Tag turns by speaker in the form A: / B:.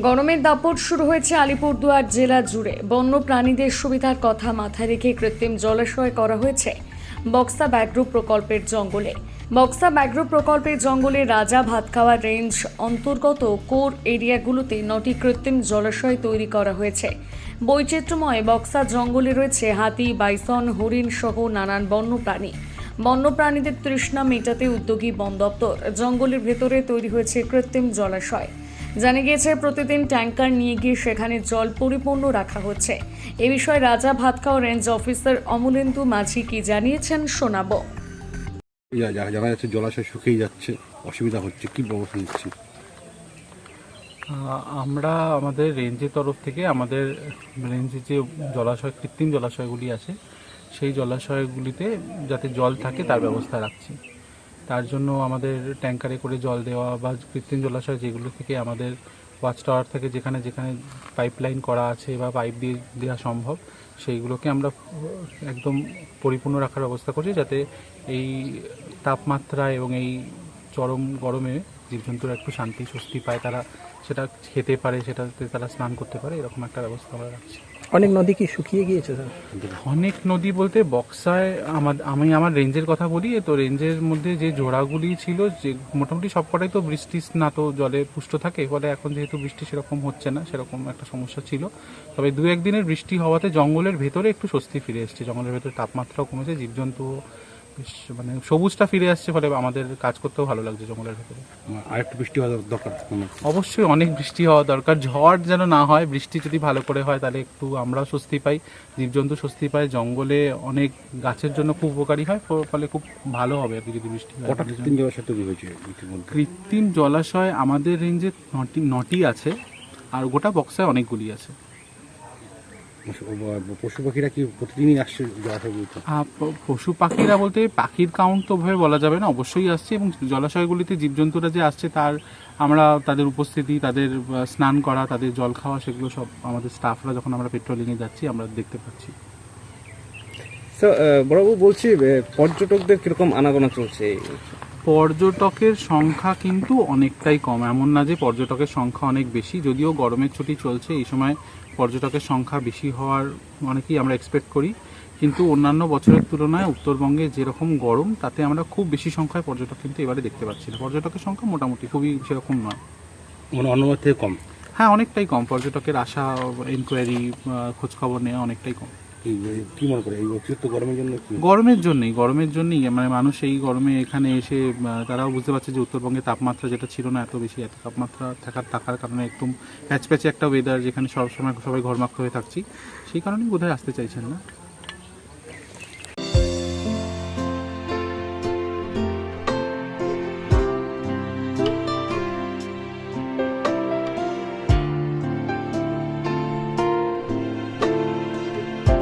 A: গরমের দাপট শুরু হয়েছে আলিপুরদুয়ার জেলা জুড়ে। বন্য প্রাণীদের সুবিধার কথা মাথায় রেখে কৃত্রিম জলাশয় করা হয়েছে বক্সা ব্যাঘ্র প্রকল্পের জঙ্গলে। বক্সা ব্যাঘ্র প্রকল্পের জঙ্গলে রাজা ভাতখাওয়া রেঞ্জ অন্তর্গত কোর এরিয়াগুলোতে 9টি কৃত্রিম জলাশয় তৈরি করা হয়েছে। বৈচিত্র্যময় বক্সা জঙ্গলে রয়েছে হাতি, বাইসন, হরিণ সহ নানান বন্যপ্রাণী। বন্যপ্রাণীদের তৃষ্ণা মেটাতে উদ্যোগী বন দপ্তর। জঙ্গলের ভেতরে তৈরি হয়েছে কৃত্রিম জলাশয়। জানা গিয়েছে প্রতিদিন ট্যাঙ্কার নিয়ে গিয়ে সেখানে জল পরিপূর্ণ রাখা হচ্ছে। এ বিষয়ে রাজা ভাতখাওয়া রেঞ্জ অফিসার অমলেন্দু মাঝি কি জানিয়েছেন শোনাবো।
B: জানা যাচ্ছে জলাশয় শুকিয়ে যাচ্ছে, অসুবিধা হচ্ছে, কি ব্যবস্থা নিচ্ছি?
C: আমরা আমাদের রেঞ্জের তরফ থেকে আমাদের রেঞ্জে যে জলাশয় কৃত্রিম জলাশয়গুলি আছে সেই জলাশয়গুলিতে যাতে জল থাকে তার ব্যবস্থা রাখছি। তার জন্য আমাদের ট্যাঙ্কারে করে জল দেওয়া বা কৃত্রিম জলাশয় যেগুলো থেকে আমাদের ওয়াচ টাওয়ার থেকে যেখানে যেখানে পাইপলাইন করা আছে বা পাইপ দিয়ে দেওয়া সম্ভব সেইগুলোকে আমরা একদম পরিপূর্ণ রাখার ব্যবস্থা করছি, যাতে এই তাপমাত্রা এবং এই চরম গরমে জীবজন্তুরা একটু শান্তি স্বস্তি পায়, তারা সেটা খেতে পারে, সেটাতে তারা স্নান করতে পারে, এরকম একটা ব্যবস্থা আমরা রাখছি।
D: অনেক নদী কি শুকিয়ে গিয়েছে স্যার?
C: অনেক নদী বলতে বক্সায় আমি আমার রেঞ্জের কথা বলি, তো রেঞ্জের মধ্যে যে জোড়াগুলি ছিল যে মোটামুটি সবকটাই তো বৃষ্টি স্নাত জলে পুষ্ট থাকে, ফলে এখন যেহেতু বৃষ্টি সেরকম হচ্ছে না, সেরকম একটা সমস্যা ছিল। তবে দু একদিনের বৃষ্টি হওয়াতে জঙ্গলের ভেতরে একটু স্বস্তি ফিরে এসছে, জঙ্গলের ভেতরে তাপমাত্রাও কমেছে, জীবজন্তু বেশ মানে সবুজটা ফিরে আসছে, ফলে আমাদের কাজ করতেও ভালো লাগছে জঙ্গলের ভেতরে।
B: আরেকটু বৃষ্টি হওয়া দরকার।
C: অবশ্যই অনেক বৃষ্টি হওয়া দরকার, ঝড় যেন না হয়, বৃষ্টি যদি ভালো করে হয় তাহলে একটু আমরাও স্বস্তি পাই, জীবজন্তু স্বস্তি পায়, জঙ্গলে অনেক গাছের জন্য খুব উপকারী হয়, ফলে খুব ভালো হবে আর কি যদি বৃষ্টি হয়।
B: কটা কৃত্রিম জলাশয় তৈরি হয়েছে ইতিমধ্যে?
C: কৃত্রিম জলাশয় আমাদের রেঞ্জে 9টি আছে, আর গোটা বক্সায় অনেকগুলি আছে।
B: পশু পাখিরা কি প্রতিদিনই আসছে জলাশয়গুলিতে?
C: পশু পাখিরা বলতে পাখির কাউন্ট তো ভাবে বলা যাবে না, অবশ্যই আসছে, এবং জলাশয়গুলিতে জীবজন্তুরা যে আসছে তার আমরা তাদের উপস্থিতি, তাদের স্নান করা, তাদের জল খাওয়া, সেগুলো সব আমাদের স্টাফরা যখন আমরা পেট্রোলিংয়ে যাচ্ছি আমরা দেখতে পাচ্ছি।
E: বড়বাবু বলছি, পর্যটকদের কিরকম আনাগোনা চলছে?
C: পর্যটকের সংখ্যা কিন্তু অনেকটাই কম, এমন না যে পর্যটকের সংখ্যা অনেক বেশি, যদিও গরমের ছুটি চলছে, এই সময় পর্যটকের সংখ্যা বেশি হওয়ার অনেকেই আমরা এক্সপেক্ট করি, কিন্তু অন্যান্য বছরের তুলনায় উত্তরবঙ্গে যেরকম গরম তাতে আমরা খুব বেশি সংখ্যায় পর্যটক কিন্তু এবারে দেখতে পাচ্ছি না। পর্যটকের সংখ্যা মোটামুটি খুবই সেরকম নয়,
B: মানে অন্য থেকে কম।
C: হ্যাঁ অনেকটাই কম, পর্যটকের আসা, এনকোয়ারি, খোঁজখবর নেওয়া অনেকটাই কম।
B: কি মনে করে এই অতিরিক্ত গরমের জন্য?
C: গরমের জন্যই মানে মানুষ এই গরমে এখানে এসে তারাও বুঝতে পারছে যে উত্তরবঙ্গে তাপমাত্রা যেটা ছিল না এত বেশি, এত তাপমাত্রা থাকার কারণে একদম প্যাচপ্যাচে একটা ওয়েদার, যেখানে সবসময় সবাই ঘরমাক্ত হয়ে থাকছি, সেই কারণেই বোধহয় আসতে চাইছেন না।